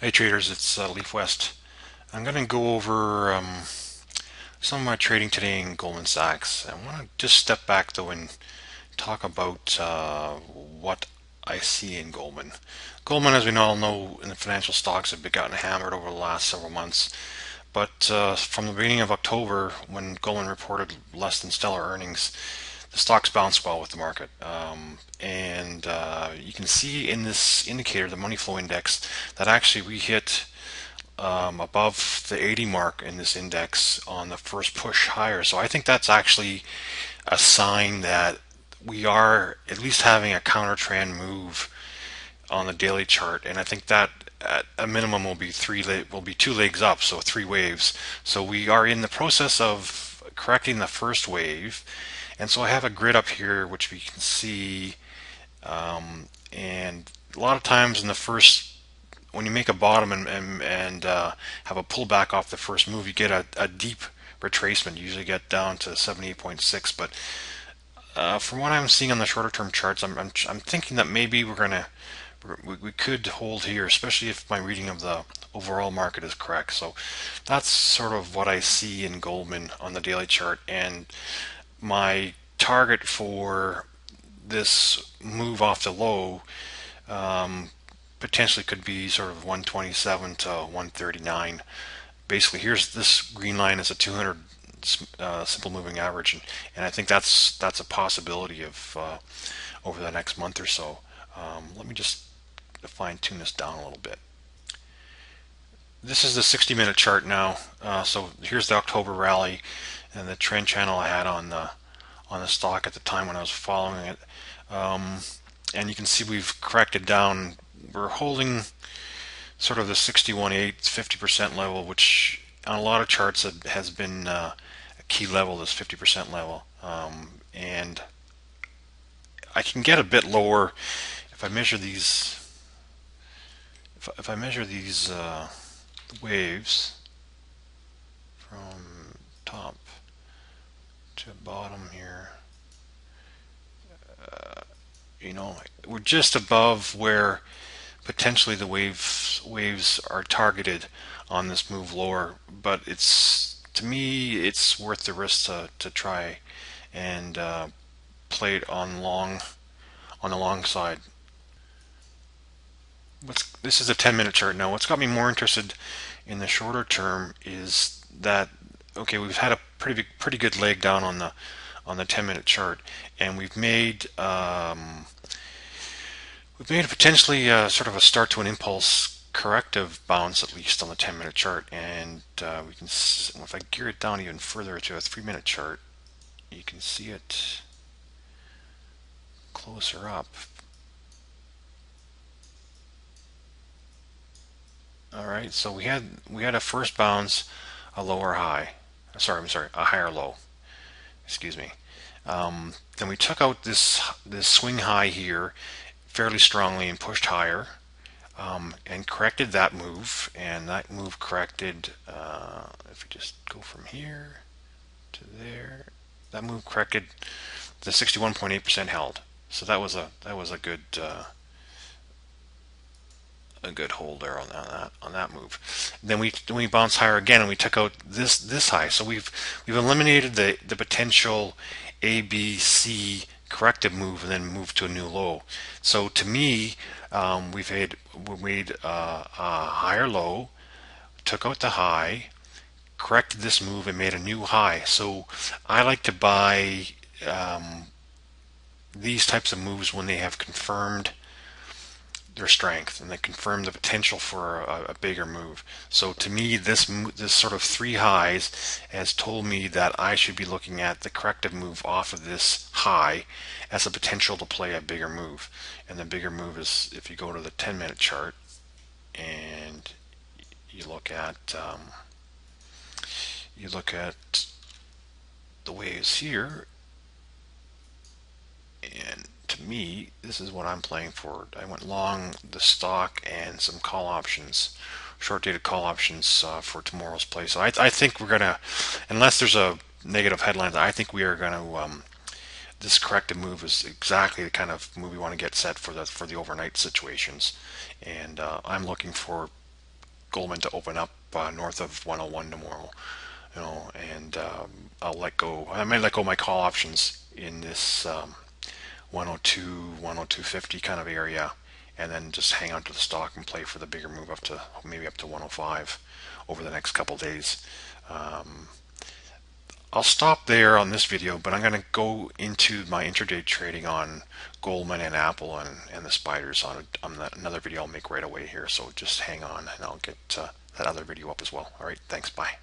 Hey traders, it's Leaf West. I'm going to go over some of my trading today in Goldman Sachs. I want to just step back though and talk about what I see in Goldman. Goldman, as we all know, in the financial stocks have been gotten hammered over the last several months. But from the beginning of October, when Goldman reported less than stellar earnings, the stocks bounced well with the market. And you can see in this indicator, the money flow index, that actually we hit above the 80 mark in this index on the first push higher. So I think that's actually a sign that we are at least having a counter trend move on the daily chart, and I think that at a minimum will be two legs up, so three waves. So we are in the process of correcting the first wave, and so I have a grid up here which we can see, and a lot of times in the first when you make a bottom and have a pullback off the first move, you get a deep retracement. You usually get down to 78.6, but from what I'm seeing on the shorter term charts, I'm thinking that maybe we could hold here, especially if my reading of the overall market is correct. So that's sort of what I see in Goldman on the daily chart, and my target for this move off the low potentially could be sort of 127 to 139. Basically, here's this green line is a 200 simple moving average, and I think that's a possibility of over the next month or so. Let me just fine tune this down a little bit. This is the 60-minute chart now. So here's the October rally and the trend channel I had on the stock at the time when I was following it. And you can see we've corrected down. We're holding sort of the 61.8, 50% level, which on a lot of charts has been a key level, this 50% level. And I can get a bit lower if I measure these. If I measure these waves from top to bottom here, we're just above where potentially the waves are targeted on this move lower, but it's to me it's worth the risk to try and play it on the long side. This is a 10-minute chart now. What's got me more interested in the shorter term is that okay, we've had a pretty good leg down on the 10-minute chart, and we've made a potentially sort of a start to an impulse corrective bounce, at least on the 10-minute chart, and we can if I gear it down even further to a 3-minute chart, you can see it closer up. All right, so we had a first bounce, a lower high. I'm sorry, a higher low. Excuse me. Then we took out this swing high here fairly strongly and pushed higher, and corrected that move. And that move corrected. If we just go from here to there, that move corrected. The 61.8% held. So that was a good hold there on that move. Then we bounced higher again, and we took out this high. So we've eliminated the potential A, B, C corrective move and then moved to a new low. So to me, we made a higher low, took out the high, corrected this move, and made a new high. So I like to buy these types of moves when they have confirmed their strength and they confirm the potential for a bigger move. So to me, this sort of three highs has told me that I should be looking at the corrective move off of this high as a potential to play a bigger move. And the bigger move is if you go to the 10-minute chart and you look at the waves here, and to me, this is what I'm playing for. I went long the stock and some call options, short-dated call options for tomorrow's play. So I think we're gonna, unless there's a negative headline, I think we are gonna. This corrective move is exactly the kind of move we want to get set for the overnight situations, and I'm looking for Goldman to open up north of 101 tomorrow, and I'll let go. I might let go of my call options in this 102, 102.50 kind of area, and then just hang on to the stock and play for the bigger move up to maybe up to 105 over the next couple days. I'll stop there on this video, but I'm going to go into my intraday trading on Goldman and Apple and the spiders on another video I'll make right away here. So just hang on and I'll get that other video up as well. All right, thanks. Bye.